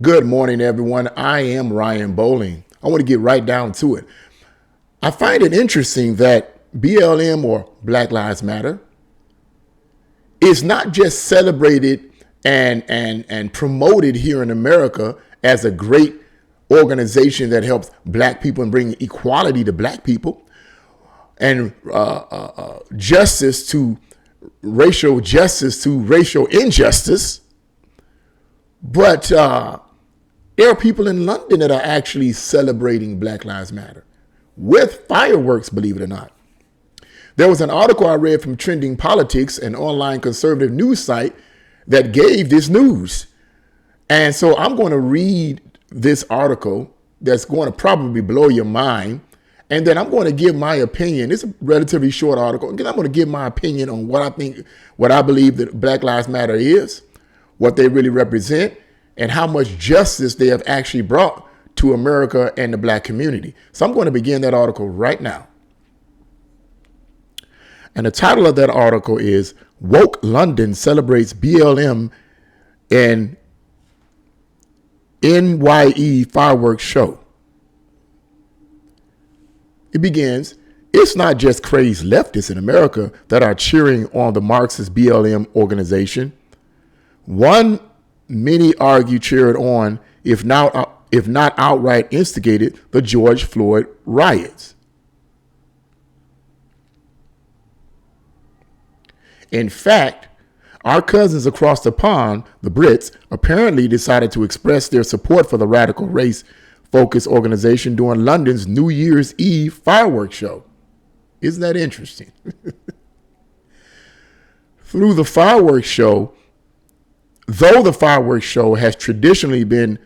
Good morning, everyone. I am Ryan Bowling. I want to get right down to it. I find it interesting that BLM, or Black Lives Matter, is not just celebrated and promoted here in America as a great organization that helps black people and bring equality to black people and justice to racial injustice. But there are people in London that are actually celebrating Black Lives Matter with fireworks, believe it or not. There was an article I read from Trending Politics, an online conservative news site, that gave this news. And so I'm going to read this article that's going to probably blow your mind. And then I'm going to give my opinion. It's a relatively short article. And then I'm going to give my opinion on what I believe that Black Lives Matter is, what they really represent, and how much justice they have actually brought to America and the black community. So I'm going to begin that article right now. And the title of that article is Woke London Celebrates BLM and NYE Fireworks Show. It begins, it's not just crazed leftists in America that are cheering on the Marxist BLM organization. One, many argue, cheered on, if not outright instigated, the George Floyd riots. In fact, our cousins across the pond, the Brits, apparently decided to express their support for the radical race-focused organization during London's New Year's Eve fireworks show. Isn't that interesting? Through the fireworks show, though the fireworks show has traditionally been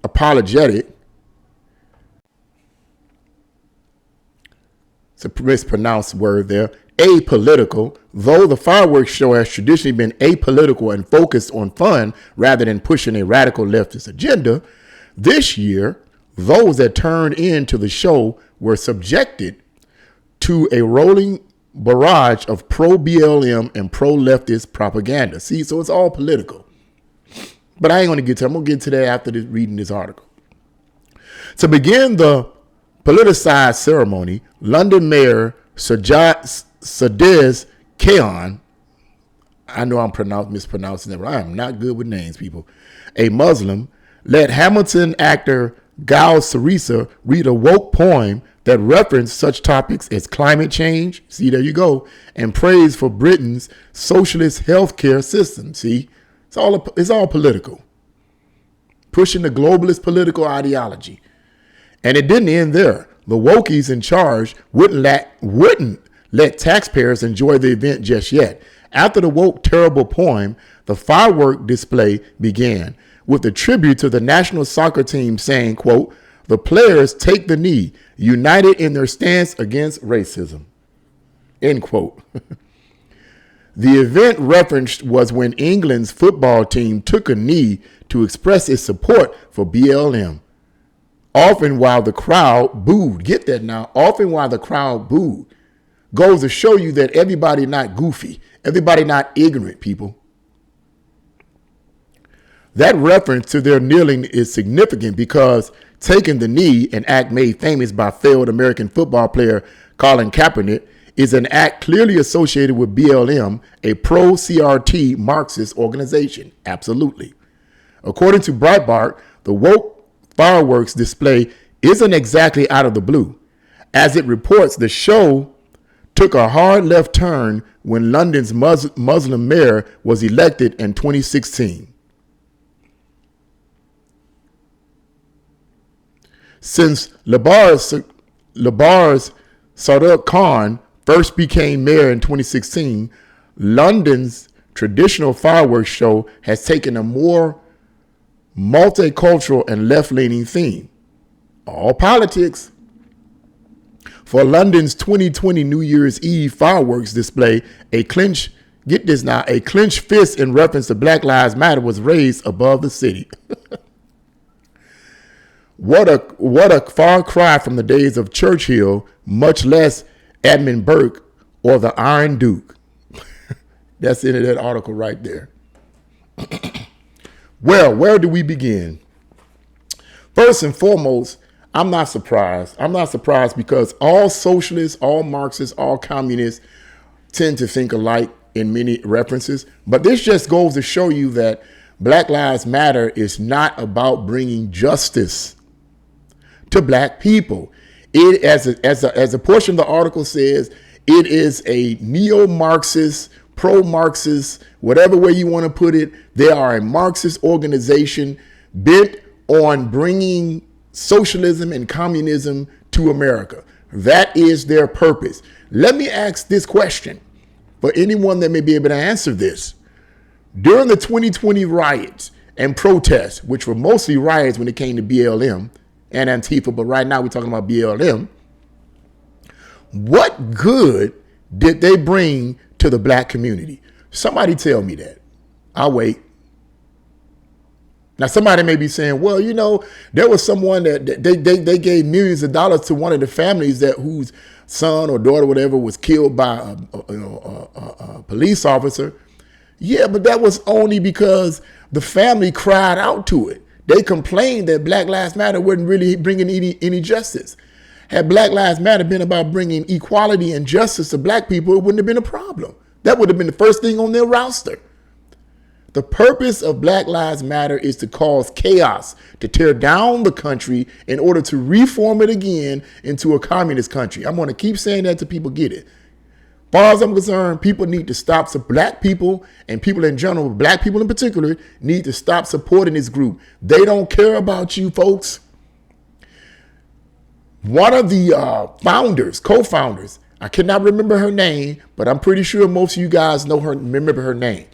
apologetic, it's a mispronounced word there, apolitical, though the fireworks show has traditionally been apolitical and focused on fun rather than pushing a radical leftist agenda, this year, those that turned into the show were subjected to a rolling barrage of pro-BLM and pro-leftist propaganda. See, so it's all political. But I ain't going to get to it. I'm going to get to that after reading this article. To begin the politicized ceremony, London Mayor Sadez Khan, I know I'm mispronouncing it, but I am not good with names, people, a Muslim, let Hamilton actor Gal Sarisa read a woke poem that referenced such topics as climate change, see, there you go, and praise for Britain's socialist healthcare system. See, it's all political, pushing the globalist political ideology. And it didn't end there. The wokies in charge wouldn't let taxpayers enjoy the event just yet. After the woke terrible poem, the firework display began with a tribute to the national soccer team saying, quote, "The players take the knee, united in their stance against racism," end quote. The event referenced was when England's football team took a knee to express its support for BLM. Often while the crowd booed, get that now, often while the crowd booed, goes to show you that everybody not goofy, everybody not ignorant, people. That reference to their kneeling is significant because taking the knee, an act made famous by failed American football player Colin Kaepernick, is an act clearly associated with BLM, a pro-CRT Marxist organization. Absolutely. According to Breitbart, the woke fireworks display isn't exactly out of the blue. As it reports, the show took a hard left turn when London's Muslim mayor was elected in 2016. Since Labar's Sadiq Khan first became mayor in 2016, London's traditional fireworks show has taken a more multicultural and left-leaning theme. All politics. For London's 2020 New Year's Eve fireworks display, a clenched fist in reference to Black Lives Matter was raised above the city. What a far cry from the days of Churchill, much less Edmund Burke or the Iron Duke. That's the end of that article right there. Well, where do we begin? First and foremost, I'm not surprised. I'm not surprised because all socialists, all Marxists, all communists tend to think alike in many references. But this just goes to show you that Black Lives Matter is not about bringing justice to black people. It, as a portion of the article says, it is a neo-Marxist, pro-Marxist, whatever way you want to put it. They are a Marxist organization bent on bringing socialism and communism to America. That is their purpose. Let me ask this question for anyone that may be able to answer this. During the 2020 riots and protests, which were mostly riots when it came to BLM and Antifa, but right now we're talking about BLM, what good did they bring to the black community? Somebody tell me that. I'll wait. Now, somebody may be saying, well, you know, there was someone that they gave millions of dollars to one of the families that whose son or daughter, whatever, was killed by a police officer. Yeah, but that was only because the family cried out to it. They complained that Black Lives Matter wasn't really bringing any justice. Had Black Lives Matter been about bringing equality and justice to black people, it wouldn't have been a problem. That would have been the first thing on their roster. The purpose of Black Lives Matter is to cause chaos, to tear down the country in order to reform it again into a communist country. I'm going to keep saying that till people get it. As far as I'm concerned, people need to stop. So black people and people in general, black people in particular, need to stop supporting this group. They don't care about you folks. One of the co-founders, I cannot remember her name, but I'm pretty sure most of you guys remember her name,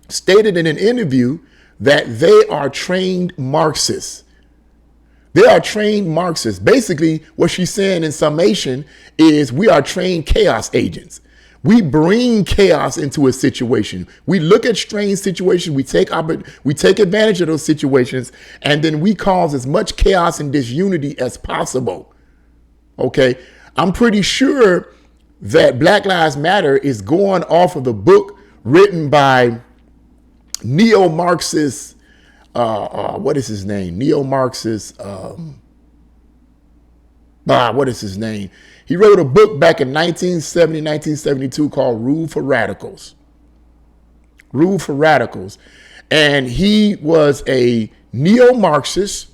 stated in an interview that they are trained Marxists. They are trained Marxists. Basically, what she's saying in summation is we are trained chaos agents. We bring chaos into a situation. We look at strange situations. We take advantage of those situations, and then we cause as much chaos and disunity as possible. Okay, I'm pretty sure that Black Lives Matter is going off of the book written by neo-Marxist, what is his name? Neo-Marxist, what is his name? He wrote a book back in 1970, 1972 called Rule for Radicals. Rule for Radicals. And he was a neo-Marxist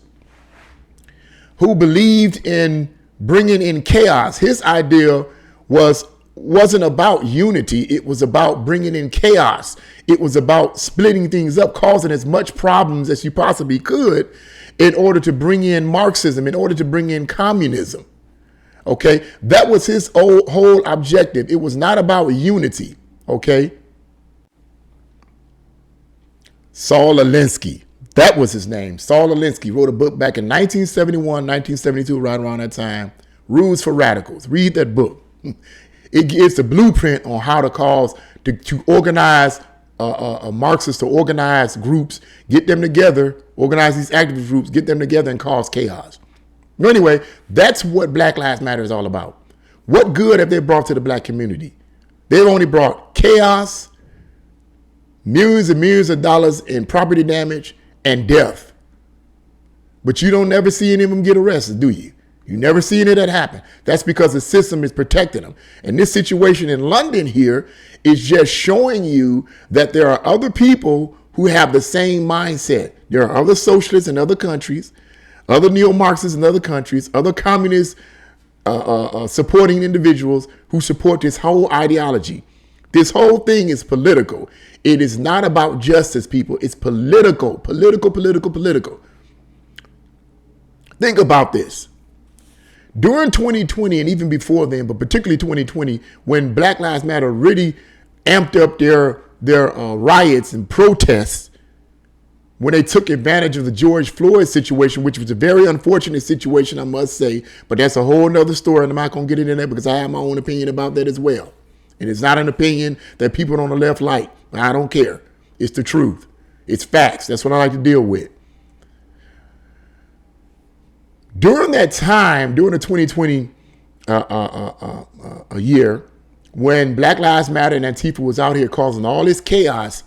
who believed in bringing in chaos. His idea wasn't about unity. It was about bringing in chaos. It was about splitting things up, causing as much problems as you possibly could in order to bring in Marxism, in order to bring in communism. Okay, that was his whole objective. It was not about unity. Okay. Saul Alinsky, that was his name. Saul Alinsky wrote a book back in 1971, 1972, right around that time. Rules for Radicals. Read that book. It gives the blueprint on how to organize Marxists, to organize groups, get them together, organize these activist groups, get them together and cause chaos. But anyway, that's what Black Lives Matter is all about. What good have they brought to the black community? They've only brought chaos, millions and millions of dollars in property damage and death. But you don't never see any of them get arrested, do you? You never see any of that happen. That's because the system is protecting them. And this situation in London here is just showing you that there are other people who have the same mindset. There are other socialists in other countries, other neo-Marxists in other countries, other communists supporting individuals who support this whole ideology. This whole thing is political. It is not about justice, people. It's political, political. Think about this. During 2020 and even before then, but particularly 2020, when Black Lives Matter really amped up their riots and protests, when they took advantage of the George Floyd situation, which was a very unfortunate situation, I must say, but that's a whole nother story, and I'm not going to get into that because I have my own opinion about that as well. And it's not an opinion that people on the left like. I don't care. It's the truth. It's facts. That's what I like to deal with. During that time, during the 2020 year, when Black Lives Matter and Antifa was out here causing all this chaos,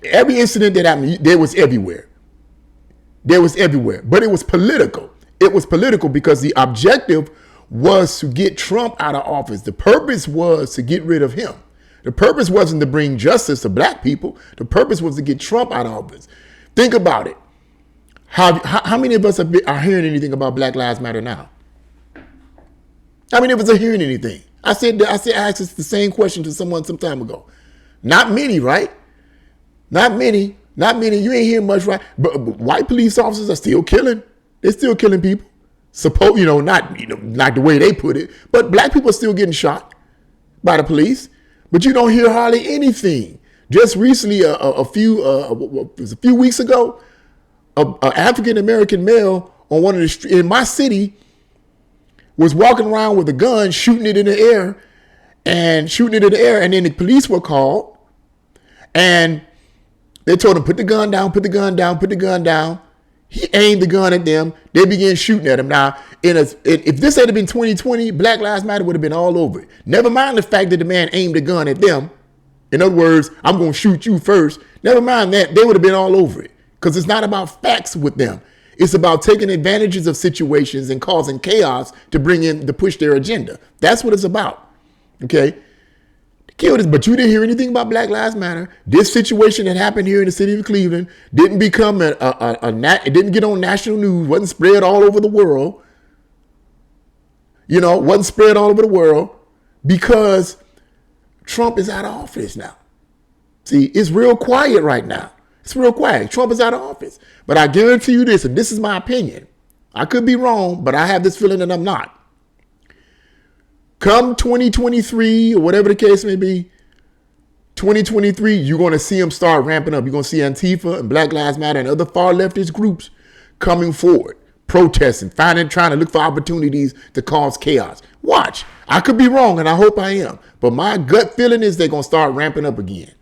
Every incident that happened, there was everywhere. There was everywhere. But it was political. It was political because the objective was to get Trump out of office. The purpose was to get rid of him. The purpose wasn't to bring justice to black people. The purpose was to get Trump out of office. Think about it. How many of us are hearing anything about Black Lives Matter now? How many of us are hearing anything? I asked the same question to someone some time ago. Not many, right? Not many. You ain't hearing much, right? But white police officers are still killing. They're still killing people. Not the way they put it, but black people are still getting shot by the police. But you don't hear hardly anything. Just recently, a few weeks ago, an African American male on one of the streets in my city was walking around with a gun, shooting it in the air, and then the police were called, and they told him, put the gun down. He aimed the gun at them. They began shooting at him. Now, if this had been 2020, Black Lives Matter would have been all over it. Never mind the fact that the man aimed a gun at them. In other words, I'm going to shoot you first. Never mind that. They would have been all over it. Because it's not about facts with them. It's about taking advantages of situations and causing chaos to push their agenda. That's what it's about. Okay? But you didn't hear anything about Black Lives Matter. This situation that happened here in the city of Cleveland didn't become it didn't get on national news, wasn't spread all over the world. Wasn't spread all over the world because Trump is out of office now. See, it's real quiet right now. It's real quiet. Trump is out of office. But I guarantee you this, and this is my opinion. I could be wrong, but I have this feeling that I'm not. Come 2023, or whatever the case may be, 2023, you're going to see them start ramping up. You're going to see Antifa and Black Lives Matter and other far leftist groups coming forward, protesting, trying to look for opportunities to cause chaos. Watch. I could be wrong, and I hope I am. But my gut feeling is they're going to start ramping up again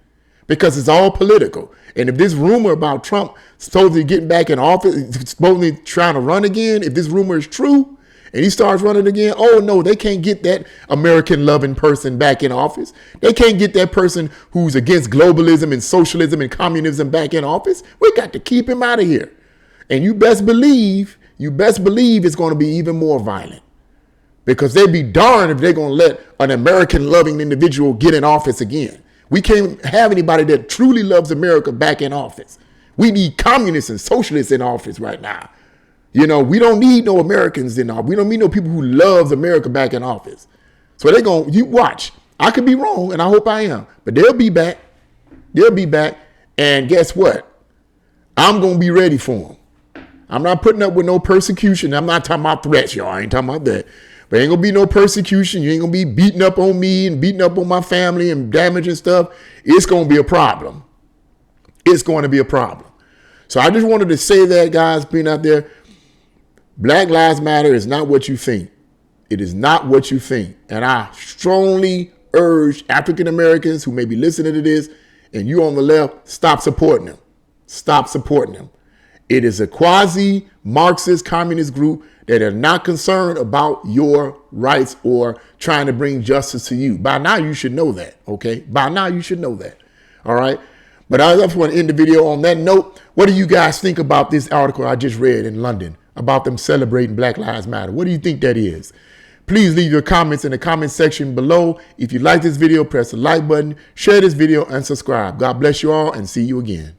because it's all political. And if this rumor about Trump supposedly getting back in office, supposedly trying to run again, if this rumor is true, and he starts running again, oh no, they can't get that American-loving person back in office. They can't get that person who's against globalism and socialism and communism back in office. We got to keep him out of here. And you best believe it's going to be even more violent. Because they'd be darned if they're going to let an American-loving individual get in office again. We can't have anybody that truly loves America back in office. We need communists and socialists in office right now. We don't need no Americans in office. We don't need no people who loves America back in office. So you watch. I could be wrong, and I hope I am. But they'll be back. And guess what? I'm going to be ready for them. I'm not putting up with no persecution. I'm not talking about threats, y'all. I ain't talking about that. But ain't going to be no persecution. You ain't going to be beating up on me and beating up on my family and damaging stuff. It's going to be a problem. It's going to be a problem. So I just wanted to say that, guys, being out there. Black Lives Matter is not what you think. It is not what you think. And I strongly urge African Americans who may be listening to this and you on the left, stop supporting them. Stop supporting them. It is a quasi-Marxist communist group that are not concerned about your rights or trying to bring justice to you. By now, you should know that, okay? By now, you should know that, all right? But I just want to end the video on that note. What do you guys think about this article I just read in London about them celebrating Black Lives Matter? What do you think that is? Please leave your comments in the comment section below. If you like this video, press the like button, share this video, and subscribe. God bless you all, and see you again.